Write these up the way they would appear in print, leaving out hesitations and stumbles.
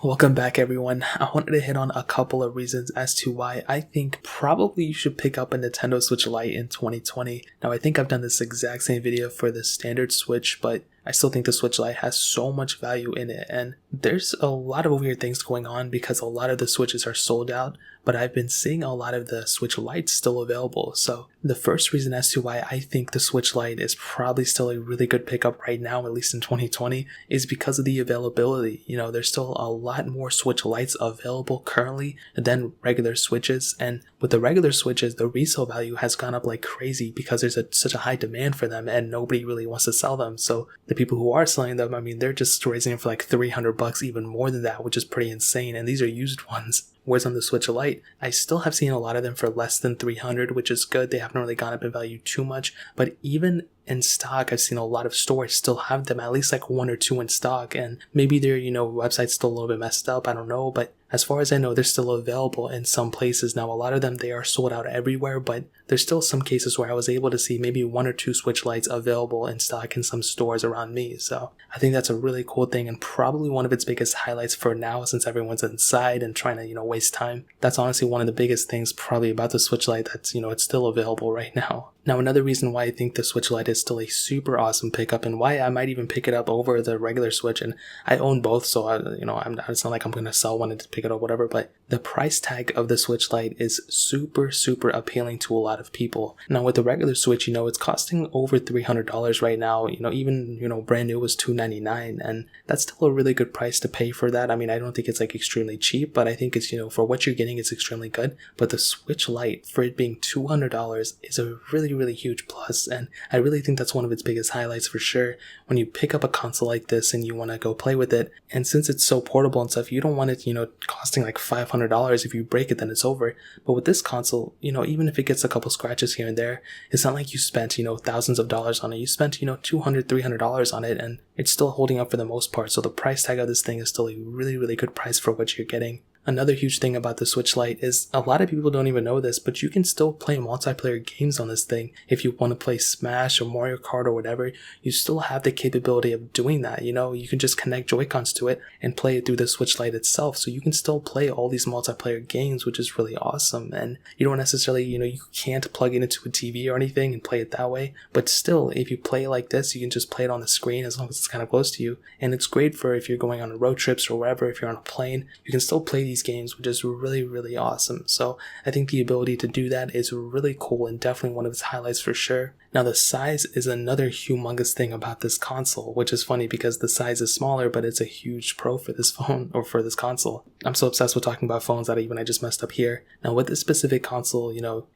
Welcome back, everyone. I wanted to hit on a couple of reasons as to why I think probably you should pick up a Nintendo Switch Lite in 2020. Now, I think I've done this exact same video for the standard Switch, but I still think the Switch Lite has so much value in it, and there's a lot of weird things going on because a lot of the Switches are sold out, but I've been seeing a lot of the Switch Lites still available. So the first reason as to why I think the Switch Lite is probably still a really good pickup right now, at least in 2020, is because of the availability. There's still a lot more Switch Lites available currently than regular Switches, and with the regular Switches, the resale value has gone up like crazy because there's such a high demand for them and nobody really wants to sell them. So the people who are selling them, they're just raising them for like $300, even more than that, which is pretty insane, and these are used ones. Whereas on the Switch Lite, I still have seen a lot of them for less than $300, which is good. They haven't really gone up in value too much, but even in stock, I've seen a lot of stores still have them, at least like one or two in stock, and maybe their website's still a little bit messed up, I don't know, but as far as I know, they're still available in some places. Now, a lot of them, they are sold out everywhere, but there's still some cases where I was able to see maybe one or two Switch Lites available in stock in some stores around me. So I think that's a really cool thing, and probably one of its biggest highlights for now, since everyone's inside and trying to, waste time. That's honestly one of the biggest things probably about the Switch Lite, that's, it's still available right now. Now, another reason why I think the Switch Lite is still a super awesome pickup, and why I might even pick it up over the regular Switch, and I own both, so it's not like I'm going to sell one and pick it up, whatever, but the price tag of the Switch Lite is super, super appealing to a lot of people. Now, with the regular Switch, it's costing over $300 right now. Even, brand new was $299, and that's still a really good price to pay for that. I don't think it's like extremely cheap, but I think it's, for what you're getting, it's extremely good. But the Switch Lite, for it being $200, is a really, really huge plus, and I really think that's one of its biggest highlights for sure. When you pick up a console like this and you want to go play with it, and since it's so portable and stuff, you don't want it, costing like $500. If you break it, then it's over. But with this console, even if it gets a couple scratches here and there, it's not like you spent, thousands of dollars on it. You spent, $200, $300 on it, and it's still holding up for the most part. So the price tag of this thing is still a really, really good price for what you're getting. Another huge thing about the Switch Lite is a lot of people don't even know this, but you can still play multiplayer games on this thing. If you want to play Smash or Mario Kart or whatever, you still have the capability of doing that. You can just connect Joy-Cons to it and play it through the Switch Lite itself. So you can still play all these multiplayer games, which is really awesome. And you don't necessarily, you can't plug it into a TV or anything and play it that way. But still, if you play like this, you can just play it on the screen as long as it's kind of close to you. And it's great for if you're going on road trips or wherever, if you're on a plane, you can still play these games, which is really, really awesome. So I think the ability to do that is really cool and definitely one of its highlights for sure. Now, the size is another humongous thing about this console, which is funny because the size is smaller, but it's a huge pro for this phone or for this console. I'm so obsessed with talking about phones that I just messed up here. Now, with this specific console,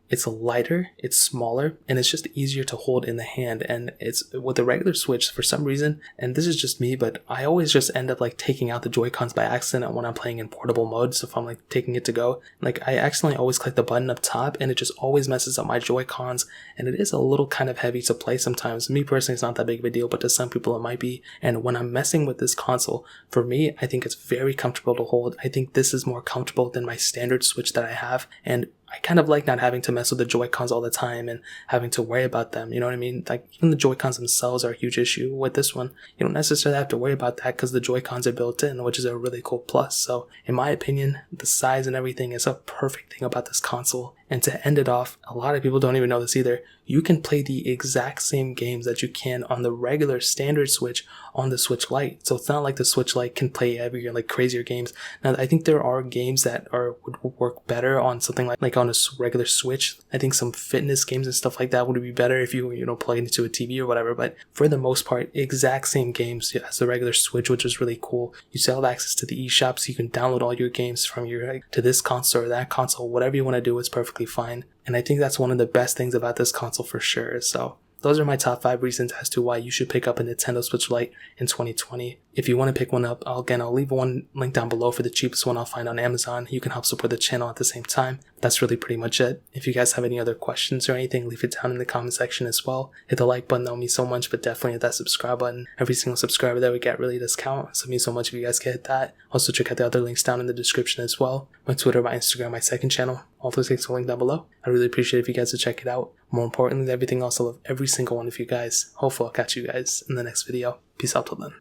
it's lighter, it's smaller, and it's just easier to hold in the hand. And it's with the regular Switch, for some reason, and this is just me, but I always just end up like taking out the Joy-Cons by accident when I'm playing in portable mode. So if I'm like taking it to go, like I accidentally always click the button up top and it just always messes up my Joy-Cons, and it is a little kind of heavy to play sometimes. Me personally, it's not that big of a deal, but to some people it might be. And when I'm messing with this console, for me, I think it's very comfortable to hold. I think this is more comfortable than my standard Switch that I have, and I kind of like not having to mess with the Joy-Cons all the time and having to worry about them, you know what I mean? Like, even the Joy-Cons themselves are a huge issue. With this one, you don't necessarily have to worry about that because the Joy-Cons are built in, which is a really cool plus. So, in my opinion, the size and everything is a perfect thing about this console. And to end it off, a lot of people don't even know this either, you can play the exact same games that you can on the regular standard Switch on the Switch Lite. So it's not like the Switch Lite can play every like crazier games. Now, I think there are games that would work better on something like on a regular Switch. I think some fitness games and stuff like that would be better if you plug it into a TV or whatever. But for the most part, exact same games as the regular Switch, which is really cool. You still have access to the eShop, so you can download all your games from to this console or that console. Whatever you want to do is perfectly fine. And I think that's one of the best things about this console for sure. So those are my top 5 reasons as to why you should pick up a Nintendo Switch Lite in 2020. If you want to pick one up, I'll leave one link down below for the cheapest one I'll find on Amazon. You can help support the channel at the same time. That's really pretty much it. If you guys have any other questions or anything, leave it down in the comment section as well. Hit the like button, that would mean so much, but definitely hit that subscribe button. Every single subscriber that we get really does count, so it means so much if you guys can hit that. Also, check out the other links down in the description as well. My Twitter, my Instagram, my second channel. All those links will link down below. I really appreciate if you guys would check it out. More importantly than everything else, I love every single one of you guys. Hopefully I'll catch you guys in the next video. Peace out till then.